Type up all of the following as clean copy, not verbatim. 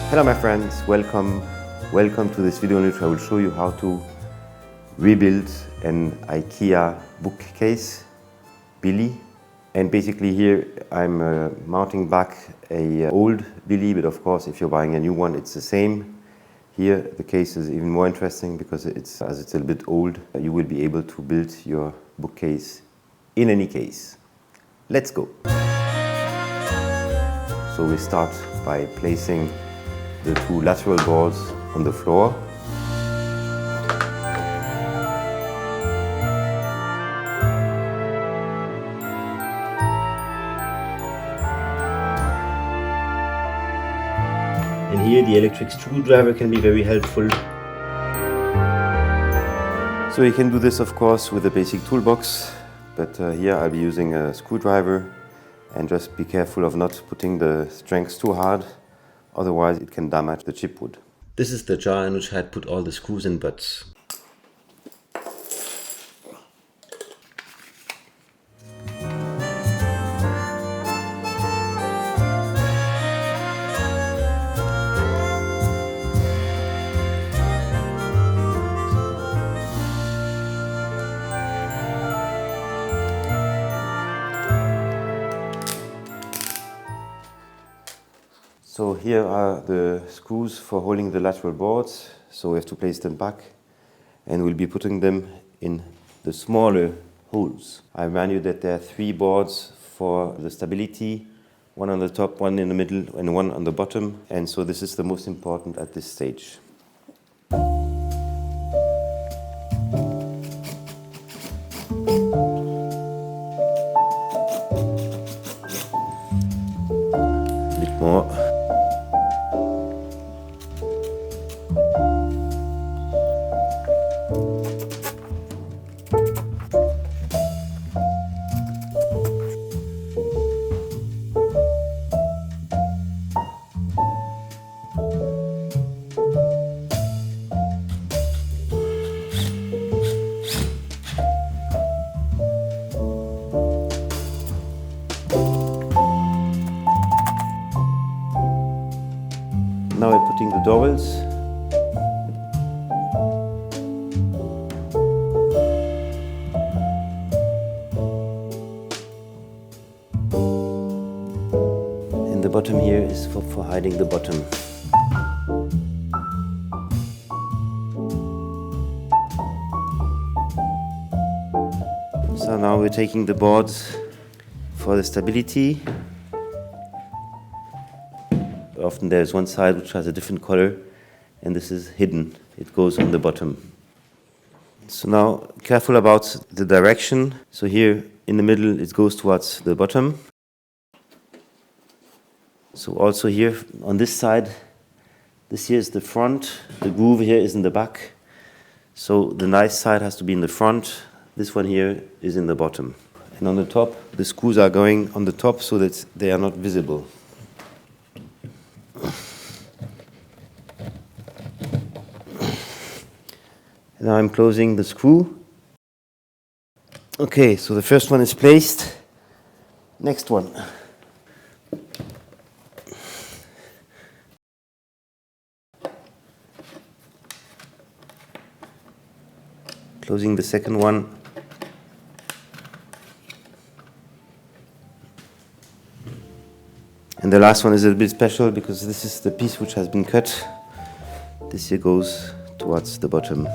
Hello my friends, welcome to this video in which I will show you how to rebuild an Ikea bookcase, Billy. And basically here I'm mounting back a old Billy, but of course if you're buying a new one it's the same. Here the case is even more interesting because it's a little bit old. You will be able to build your bookcase in any case. Let's go! So we start by placing the two lateral boards on the floor. And here the electric screwdriver can be very helpful. So you can do this of course with a basic toolbox, but here I'll be using a screwdriver, and just be careful of not putting the strength too hard, otherwise it can damage the chipwood. This is the jar in which I had put all the screws and butts. So here are the screws for holding the lateral boards, so we have to place them back, and we'll be putting them in the smaller holes. I remind you that there are 3 boards for the stability, one on the top, one in the middle and one on the bottom, and so this is the most important at this stage. A bit more. Now we're putting the dowels. And the bottom here is for hiding the bottom. So now we're taking the boards for the stability. Often there's one side which has a different color, and this is hidden. It goes on the bottom. So now, careful about the direction. So here in the middle it goes towards the bottom. So also here on this side, this here is the front, the groove here is in the back. So the nice side has to be in the front, this one here is in the bottom. And on the top, the screws are going on the top so that they are not visible. Now I'm closing the screw. Okay, so the first one is placed. Next one. Closing the second one. And the last one is a bit special because this is the piece which has been cut. This here goes towards the bottom.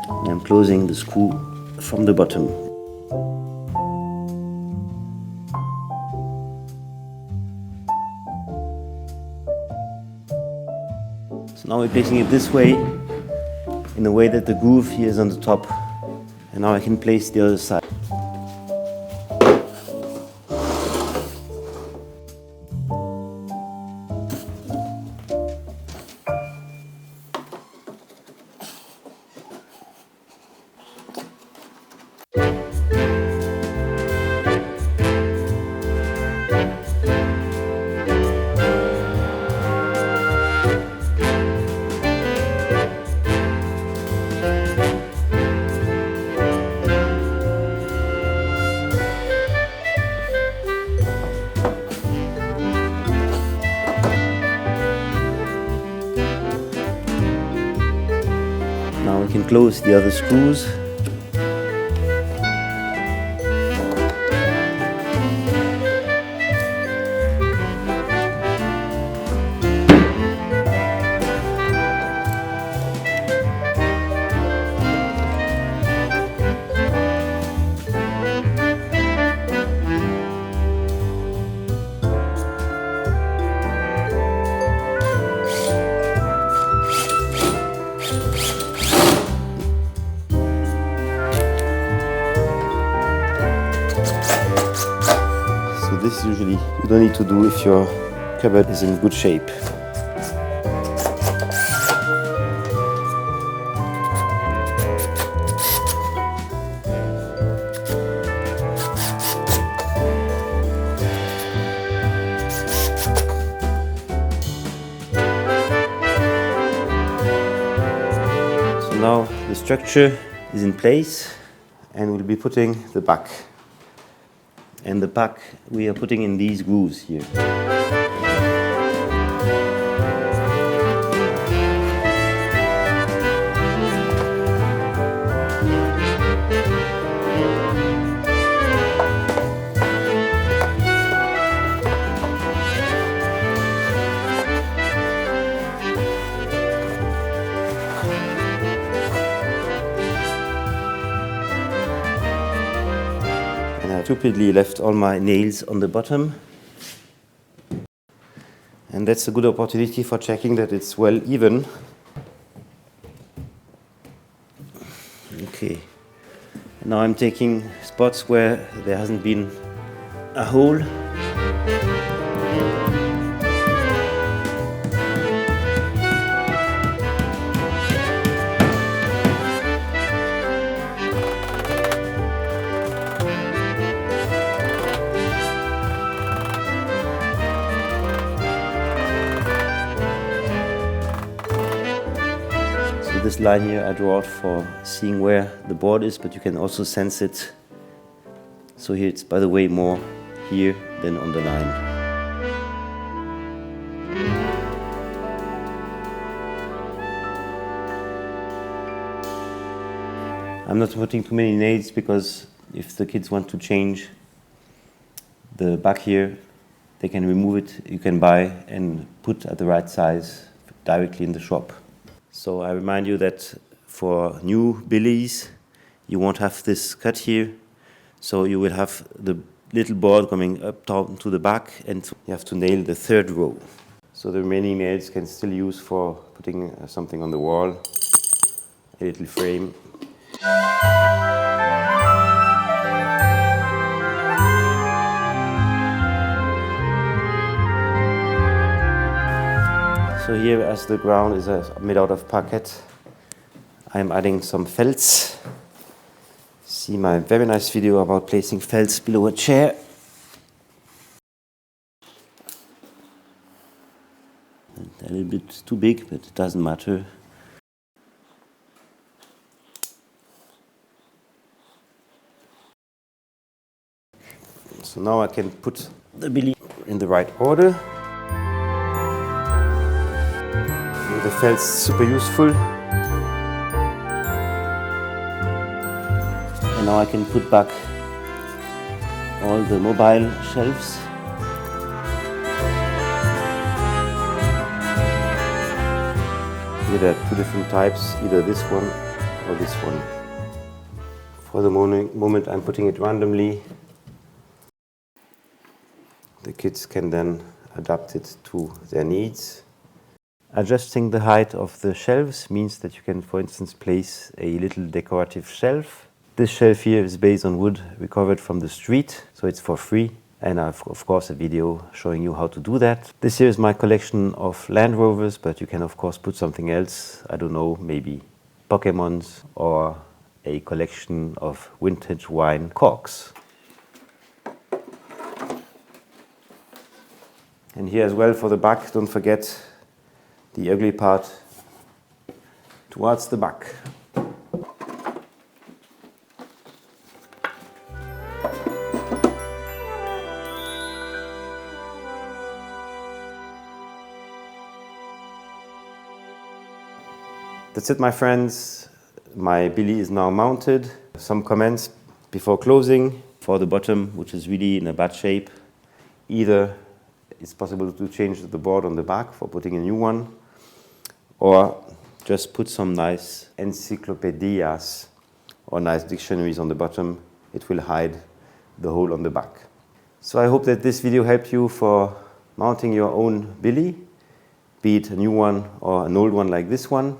And I'm closing the screw from the bottom. So now we're placing it this way, in a way that the groove here is on the top. And now I can place the other side. enclose the other screws. This usually you don't need to do if your cupboard is in good shape. So now the structure is in place and we'll be putting the back. And the back we are putting in these grooves here. I stupidly left all my nails on the bottom, and that's a good opportunity for checking that it's well even. Okay, now I'm taking spots where there hasn't been a hole. This line here I draw out for seeing where the board is, but you can also sense it. So here it's, by the way, more here than on the line. I'm not putting too many nails because if the kids want to change the back here, they can remove it. You can buy and put at the right size directly in the shop. So I remind you that for new Billies, you won't have this cut here. So you will have the little board coming up down to the back, and you have to nail the third row. So the remaining nails can still use for putting something on the wall, a little frame. So here, as the ground is made out of parquet, I'm adding some felts. See my very nice video about placing felts below a chair. A little bit too big, but it doesn't matter. So now I can put the Billy in the right order. The felts super useful. And now I can put back all the mobile shelves. Here there are two different types, either this one or this one. For the moment I'm putting it randomly. The kids can then adapt it to their needs. Adjusting the height of the shelves means that you can, for instance, place a little decorative shelf. This shelf here is based on wood recovered from the street, so it's for free. And I have, of course, a video showing you how to do that. This here is my collection of Land Rovers, but you can, of course, put something else. I don't know, maybe Pokemons or a collection of vintage wine corks. And here as well for the back, don't forget the ugly part towards the back. That's it, my friends. my Billy is now mounted. Some comments before closing. For the bottom, which is really in a bad shape, either it's possible to change the board on the back for putting a new one, or just put some nice encyclopedias or nice dictionaries on the bottom. It will hide the hole on the back. So I hope that this video helped you for mounting your own Billy, be it a new one or an old one like this one.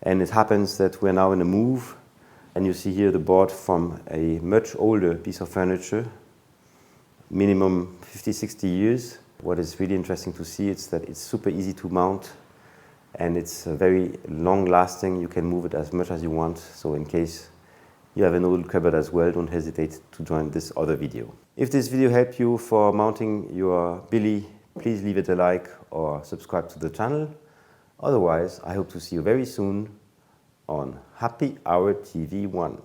And it happens that we're now in a move, and you see here the board from a much older piece of furniture, minimum 50-60 years. What is really interesting to see is that it's super easy to mount, and it's very long lasting. You can move it as much as you want. So in case you have an old cupboard as well, don't hesitate to join this other video. If this video helped you for mounting your Billy, please leave it a like or subscribe to the channel. Otherwise, I hope to see you very soon on Happy Hour TV 1.